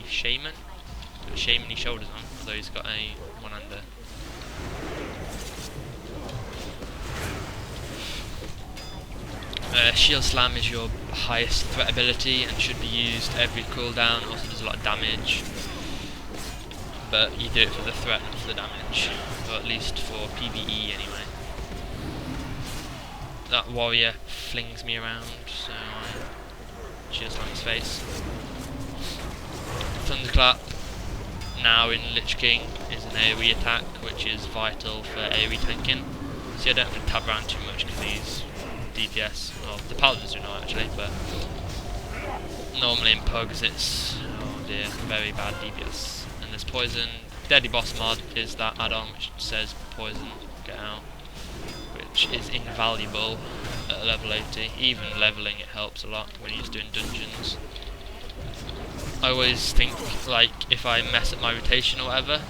Shaman. Got Shaman-y shoulders on, although he's got a one-hander. Shield Slam is your highest threat ability and should be used every cooldown. Also does a lot of damage, but you do it for the threat, not for the damage, or at least for PvE anyway. That warrior flings me around, so I Shield Slam his face. Thunderclap, now in Lich King, is an AoE attack, which is vital for AoE tanking. See, I don't have to tap around too much because he's DPS. Well, the paladins do not actually, but normally in Pugs it's, oh dear, very bad DPS. And there's poison. Deadly Boss mod is that add-on which says poison, get out, which is invaluable at level 80. Even leveling it helps a lot when you're just doing dungeons. I always think, like, if I mess up my rotation or whatever,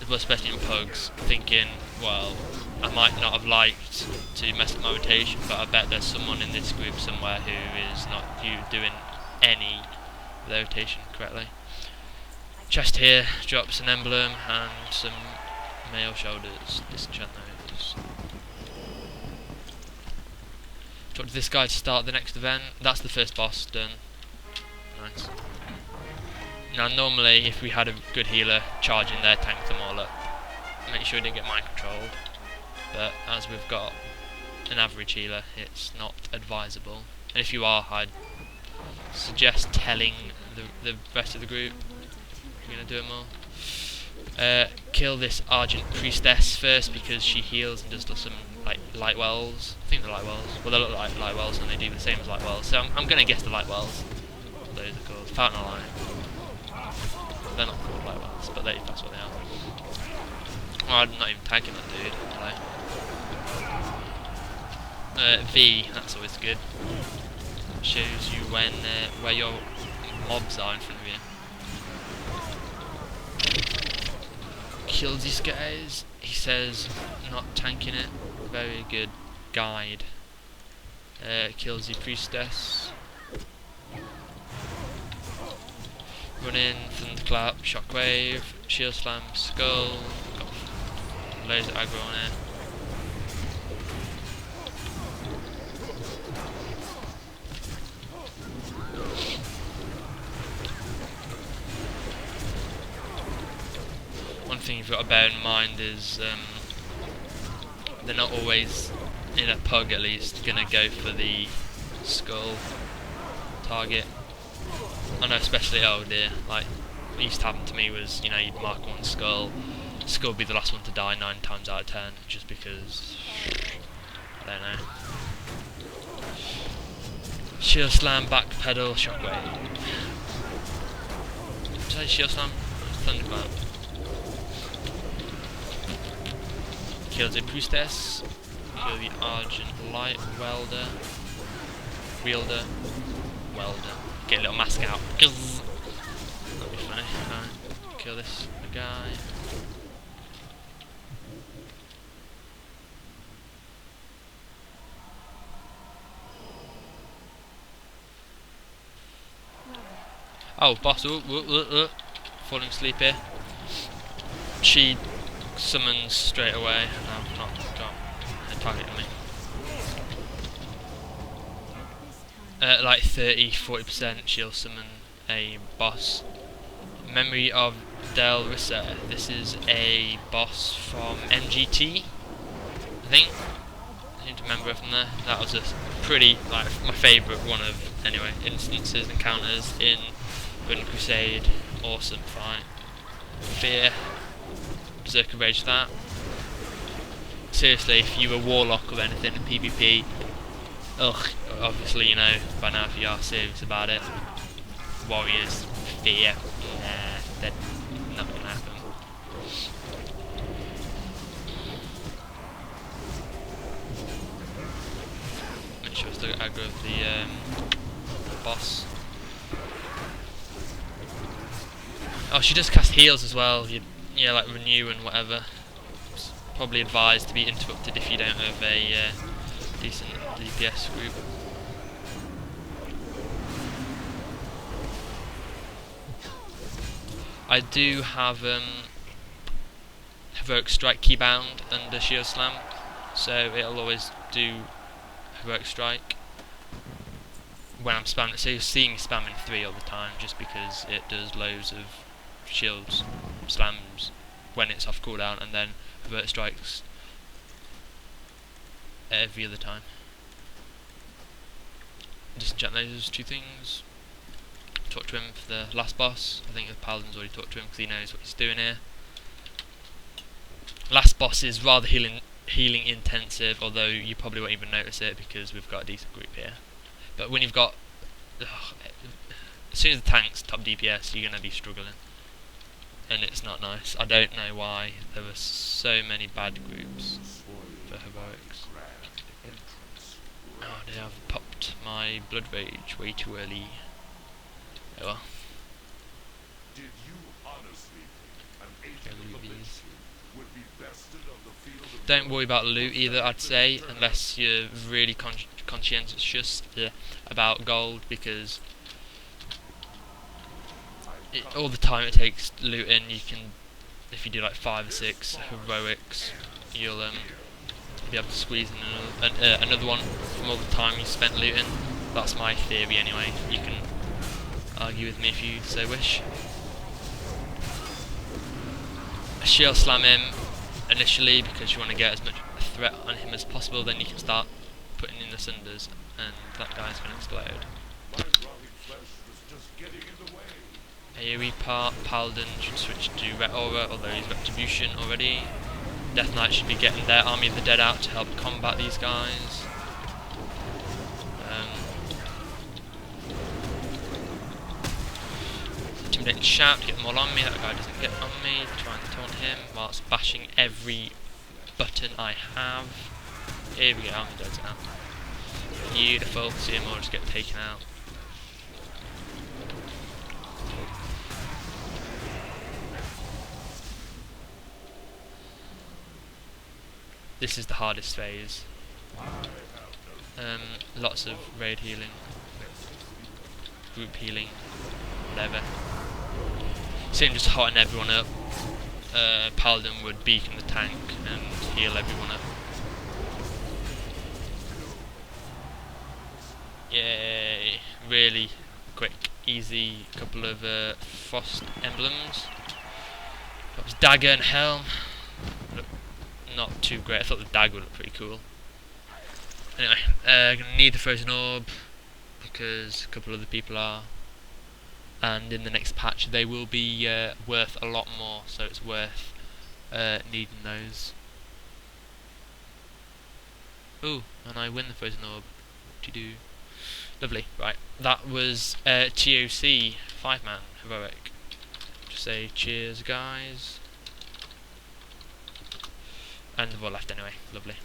well, especially in Pugs, thinking, well, I might not have liked to mess up my rotation, but I bet there's someone in this group somewhere who is not doing any of their rotation correctly. Chest here drops an emblem and some male shoulders. Disenchant those. Talk to this guy to start the next event. That's the first boss done. Nice. Now normally if we had a good healer charging there, tank them all up. Make sure we didn't get mind controlled. But as we've got an average healer, it's not advisable. And if you are, I'd suggest telling the rest of the group if you're going to do them all. Kill this Argent Priestess first because she heals and does some like light wells. I think they're light wells. Well, they look like light wells and they do the same as light wells. So I'm going to guess the light wells. Those are called. Fountain of Light. They're not called light wells, but that's what they are. Oh, I'm not even tagging that dude. Hello. V, that's always good. Shows you when where your mobs are in front of you. Kills these guys. He says not tanking it. Very good guide. Kills the priestess. Run in, thunderclap, shockwave, shield slam, skull. Got laser aggro on it. One thing you've got to bear in mind is they're not always, in a Pug at least, going to go for the skull target. I know, especially, oh dear, like, what used to happen to me was, you know, you'd mark one skull would be the last one to die 9 times out of 10, just because, I don't know. Shield slam, back pedal, shockwave. Say shield slam, thunderclap. Kills a priestess. Kill the Argent Light Welder. Wielder. Welder. Get a little mask out. That'd be funny. Right. Kill this guy. Oh, boss. Falling asleep here. She summons straight away. No, not got a target on me. Like 30-40% she'll summon a boss. Memory of Del Rissa. This is a boss from MGT, I think. I need to remember it from there. That was a pretty, like, my favourite one of, anyway, instances, encounters in Burning Crusade. Awesome fight. Fear. Berserker Rage for that. Seriously, if you were Warlock or anything in PvP, ugh, obviously, you know, by now if you are serious about it, Warriors, Fear, nah, they're not gonna happen. Make sure I still got aggro of the boss. Oh, she does cast heals as well. Yeah, like renew and whatever. It's probably advised to be interrupted if you don't have a decent DPS group. I do have Heroic Strike keybound under Shield Slam, so it'll always do Heroic Strike when I'm spamming. So you'll see me spamming 3 all the time, just because it does loads of Shield Slams when it's off cooldown, and then Heroic Strikes every other time. Just check those 2 things. Talk to him for the last boss. I think the Paladin's already talked to him because he knows what he's doing here. Last boss is rather healing intensive, although you probably won't even notice it because we've got a decent group here. But when you've got, as soon as the tank's top DPS, you're going to be struggling, and it's not nice. I don't know why there were so many bad groups for heroics. Oh dear, I've popped my blood rage way too early. Oh well. Did you honestly think an agent of the Lich would be bested on the field of Don't worry about loot either, I'd say, unless you're really conscientious about gold, because all the time it takes looting, you can, if you do like 5 or 6 heroics, you'll be able to squeeze in another one from all the time you spent looting. That's my theory anyway. You can argue with me if you so wish. Shield Slam him initially because you want to get as much threat on him as possible, then you can start putting in the cinders and that guy's going to explode. my rotting flesh was just getting in the way. AoE part, Paladin should switch to Ret Aura, although he's Retribution already. Death Knight should be getting their Army of the Dead out to help combat these guys. Intimidating Shout to get them all on me. That guy doesn't get on me. Try and taunt him whilst bashing every button I have. Here we go, Army of the Dead's out. Beautiful. See them all just get taken out. This is the hardest phase. Lots of raid healing, group healing, whatever. See him just hotting everyone up. Paladin would beacon the tank and heal everyone up. Yay! Really quick, easy couple of frost emblems. That was dagger and helm. Look, not too great. I thought the dagger would look pretty cool. Anyway, gonna need the frozen orb because a couple other people are, and in the next patch they will be worth a lot more, so it's worth needing those. Ooh, and I win the frozen orb. What do you do? Lovely. Right, that was ToC 5-man heroic. Just say cheers, guys. And the ball left anyway. Lovely.